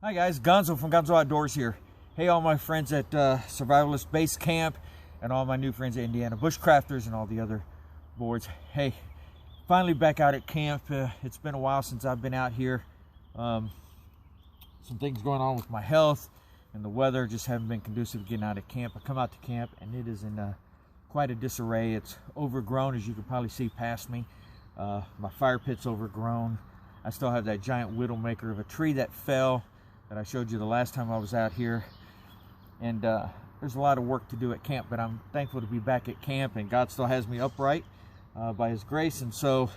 Hi guys, Gonzo from Gonzo Outdoors here. Hey all my friends at Survivalist Base Camp and all my new friends at Indiana Bushcrafters and all the other boards. Hey, finally back out at camp. It's been a while since I've been out here. Some things going on with my health and the weather just haven't been conducive to getting out at camp. I come out to camp and it is in quite a disarray. It's overgrown, as you can probably see past me. My fire pit's overgrown. I still have that giant widowmaker of a tree that fell that I showed you the last time I was out here. And there's a lot of work to do at camp, but I'm thankful to be back at camp, and God still has me upright by His grace. And so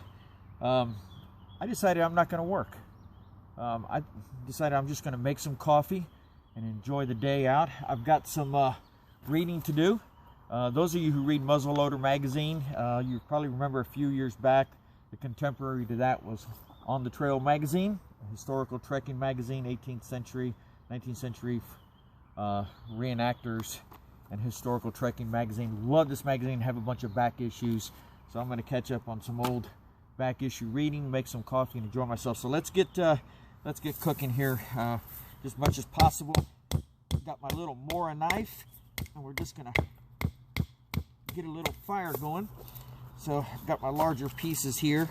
I decided I'm not going to work. I decided I'm just going to make some coffee and enjoy the day out. I've got some reading to do. Those of you who read Muzzleloader magazine, you probably remember a few years back, the contemporary to that was On the Trail magazine, a historical trekking magazine, 18th century, 19th century reenactors and historical trekking magazine. Love this magazine, have a bunch of back issues. So I'm going to catch up on some old back issue reading, make some coffee, and enjoy myself. So let's get cooking here as much as possible. I've got my little mora knife, and we're just going to get a little fire going. So I've got my larger pieces here,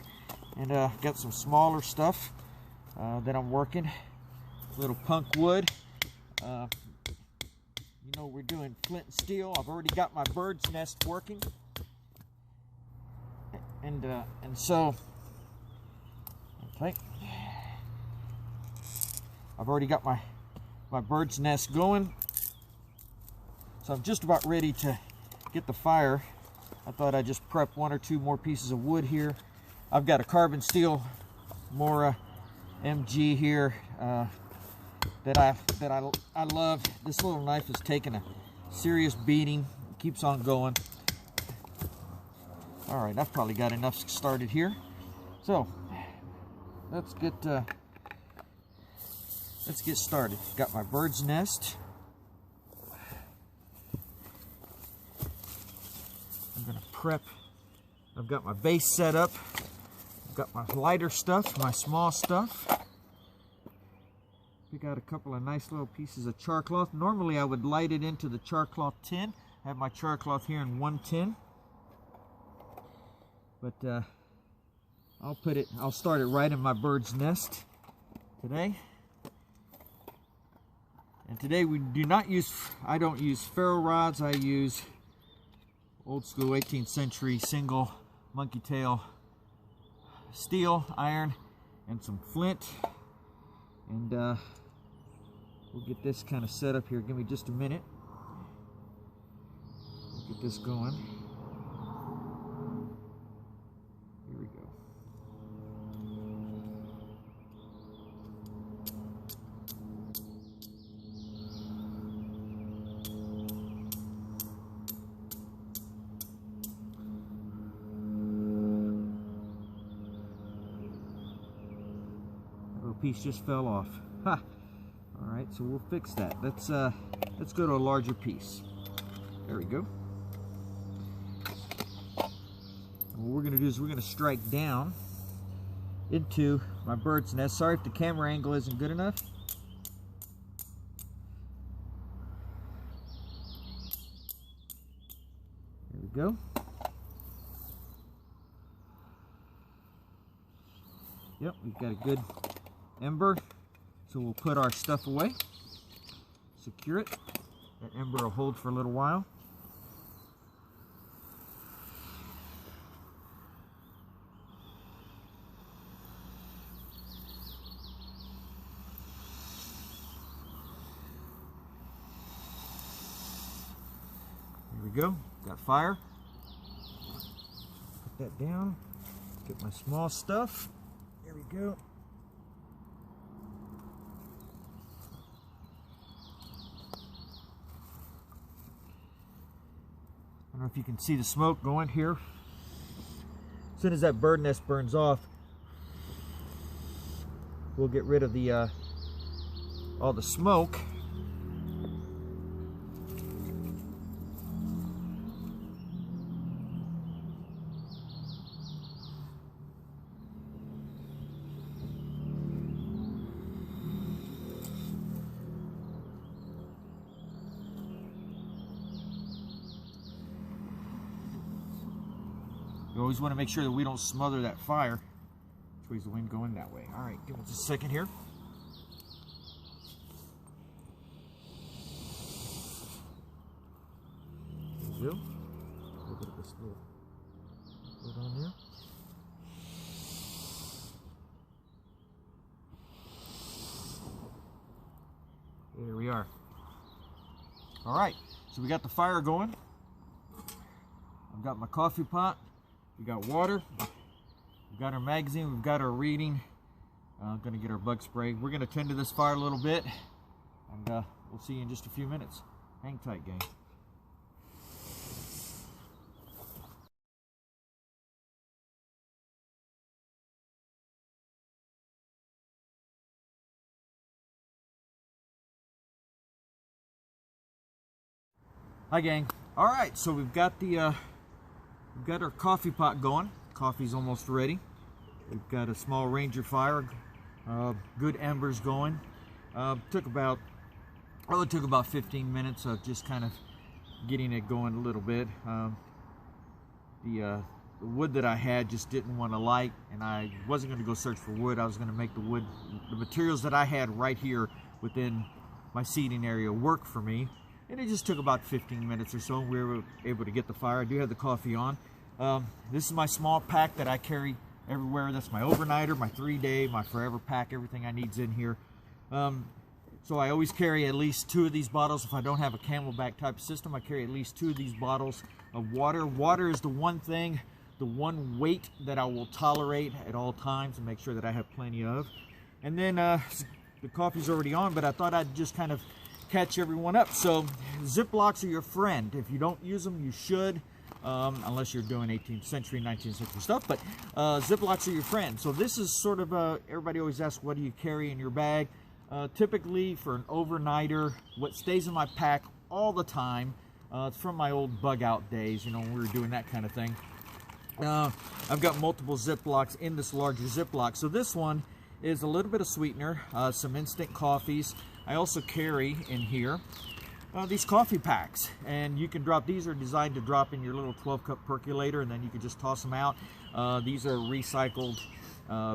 and got some smaller stuff that I'm working. Little punk wood. You know, we're doing flint and steel. I've already got my bird's nest working, and so okay, I've already got my bird's nest going. So I'm just about ready to get the fire. I thought I'd just prep one or two more pieces of wood here. I've got a carbon steel Mora MG here that I love. This little knife has taken a serious beating. It keeps on going. All right, I've probably got enough started here. So let's get started. Got my bird's nest. I'm gonna prep. I've got my base set up. I've got my lighter stuff, my small stuff. Pick out a couple of nice little pieces of char cloth. Normally I would light it into the char cloth tin. I have my char cloth here in one tin. But I'll start it right in my bird's nest today. And today I don't use ferro rods. I use old school 18th century single monkey tail steel, iron, and some flint. And we'll get this kind of set up here. Give me just a minute. We'll get this going. Here we go. Piece just fell off. Ha! All right, so we'll fix that. Let's go to a larger piece. There we go. And what we're going to do is we're going to strike down into my bird's nest. Sorry if the camera angle isn't good enough. There we go. Yep, we've got a good ember, so we'll put our stuff away, secure it. That ember will hold for a little while. Here we go, got fire. Put that down, get my small stuff. There we go. I don't know if you can see the smoke going here. As soon as that bird nest burns off, we'll get rid of the all the smoke. We always want to make sure that we don't smother that fire. Which way's the wind going? That way. All right, give us a second here. There you go. A little bit of this little put on there. There we are. All right, so we got the fire going. I've got my coffee pot. We got water. We've got our magazine. We've got our reading. I'm gonna get our bug spray. We're gonna tend to this fire a little bit, and we'll see you in just a few minutes. Hang tight, gang. Hi, gang. All right, so we've got our coffee pot going. Coffee's almost ready. We've got a small Ranger fire, good embers going. It took about 15 minutes of just kind of getting it going a little bit. The wood that I had just didn't want to light, and I wasn't going to go search for wood. I was going to make the materials that I had right here within my seating area work for me. And it just took about 15 minutes or so. We were able to get the fire. I do have the coffee on. This is my small pack that I carry everywhere. That's my overnighter, my 3-day, my forever pack. Everything I need's in here. So I always carry at least 2 of these bottles. If I don't have a camelback type of system, I carry at least 2 of these bottles of water. Water is the one thing, the one weight that I will tolerate at all times and make sure that I have plenty of. And then the coffee's already on, but I thought I'd just kind of catch everyone up. So Ziplocs are your friend. If you don't use them, you should, unless you're doing 18th century, 19th century stuff, but Ziplocs are your friend. So this is sort of everybody always asks, what do you carry in your bag? Typically for an overnighter, what stays in my pack all the time, it's from my old bug out days, you know, when we were doing that kind of thing. I've got multiple Ziplocs in this larger Ziploc. So this one is a little bit of sweetener, some instant coffees. I also carry in here these coffee packs, and you can drop, these are designed to drop in your little 12-cup percolator, and then you can just toss them out. These are recycled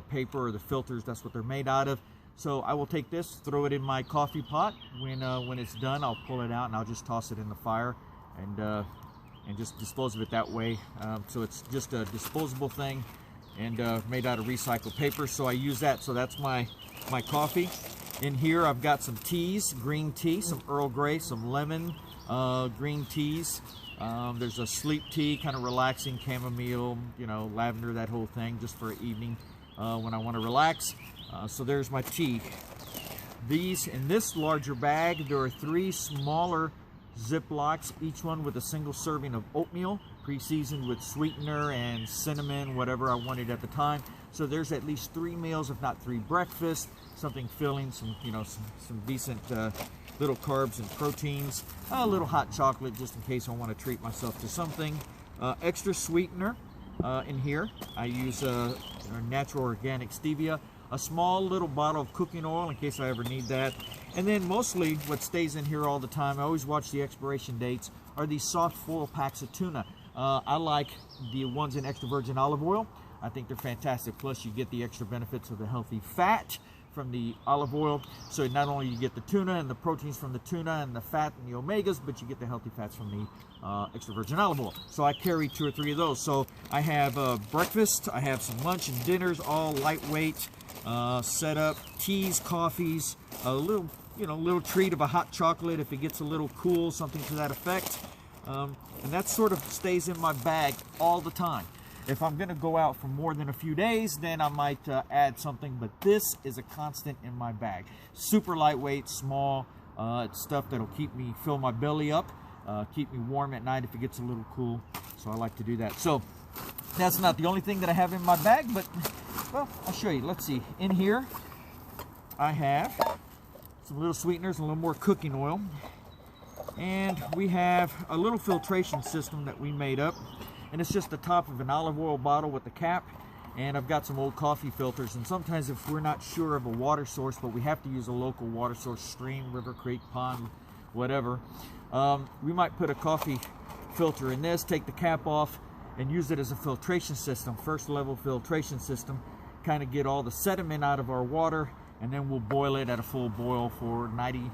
paper, or the filters, that's what they're made out of. So I will take this, throw it in my coffee pot. When it's done, I'll pull it out and I'll just toss it in the fire and just dispose of it that way. So it's just a disposable thing and made out of recycled paper. So I use that. So that's my coffee. In here I've got some teas, green tea, some Earl Grey, some lemon green teas. There's a sleep tea, kind of relaxing, chamomile, you know, lavender, that whole thing, just for evening when I want to relax. So there's my tea. These, in this larger bag, there are 3 smaller Ziplocs, each one with a single serving of oatmeal, pre-seasoned with sweetener and cinnamon, whatever I wanted at the time. So there's at least 3 meals, if not 3 breakfasts, something filling, some, you know, some decent little carbs and proteins, a little hot chocolate just in case I want to treat myself to something. Extra sweetener in here. I use natural organic stevia, a small little bottle of cooking oil in case I ever need that. And then mostly what stays in here all the time, I always watch the expiration dates, are these soft foil packs of tuna. I like the ones in extra virgin olive oil. I think they're fantastic. Plus you get the extra benefits of the healthy fat from the olive oil. So not only you get the tuna and the proteins from the tuna and the fat and the omegas, but you get the healthy fats from the extra virgin olive oil. So I carry 2 or 3 of those. So I have breakfast, I have some lunch and dinners, all lightweight, set up, teas, coffees, a little treat of a hot chocolate if it gets a little cool, something to that effect. And that sort of stays in my bag all the time. If I'm going to go out for more than a few days, then I might add something, but this is a constant in my bag. Super lightweight, small, it's stuff that'll fill my belly up, keep me warm at night if it gets a little cool, so I like to do that. So that's not the only thing that I have in my bag, but, well, I'll show you. Let's see. In here, I have some little sweeteners, a little more cooking oil, and we have a little filtration system that we made up. And it's just the top of an olive oil bottle with the cap, and I've got some old coffee filters. And sometimes if we're not sure of a water source, but we have to use a local water source, stream, river, creek, pond, whatever, we might put a coffee filter in this, take the cap off, and use it as a filtration system, first level filtration system, kind of get all the sediment out of our water, and then we'll boil it at a full boil for 90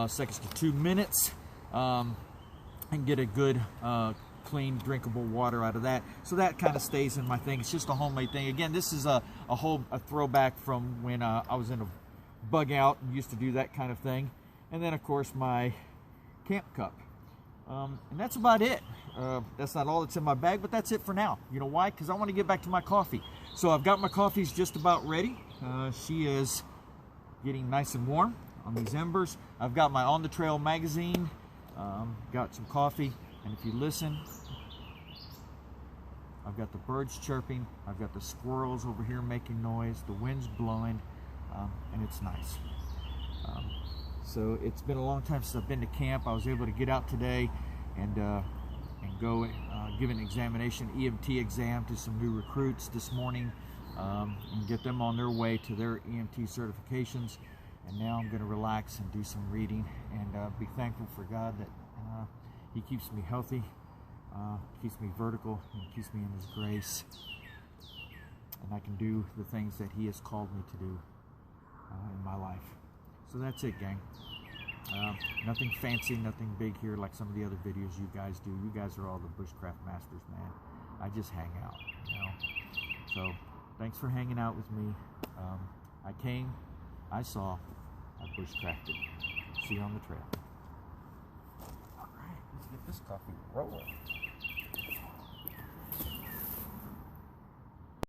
seconds to 2 minutes, and get a good clean drinkable water out of that. So that kind of stays in my thing. It's just a homemade thing. Again, this is a throwback from when I was in a bug out and used to do that kind of thing. And then of course my camp cup. And that's about it. That's not all that's in my bag, but that's it for now. You know why? Because I want to get back to my coffee. So I've got my coffees just about ready. She is getting nice and warm on these embers. I've got my On the Trail magazine, got some coffee, and if you listen, I've got the birds chirping, I've got the squirrels over here making noise, the wind's blowing, and it's nice. So it's been a long time since I've been to camp. I was able to get out today and go give an examination, EMT exam, to some new recruits this morning, and get them on their way to their EMT certifications. And now I'm going to relax and do some reading and be thankful for God that He keeps me healthy, keeps me vertical, and keeps me in His grace. And I can do the things that He has called me to do in my life. So that's it, gang. Nothing fancy, nothing big here like some of the other videos you guys do. You guys are all the bushcraft masters, man. I just hang out, you know. So thanks for hanging out with me. I came, I saw, I bushcrafted. See you on the trail. All right, let's get this coffee rolling.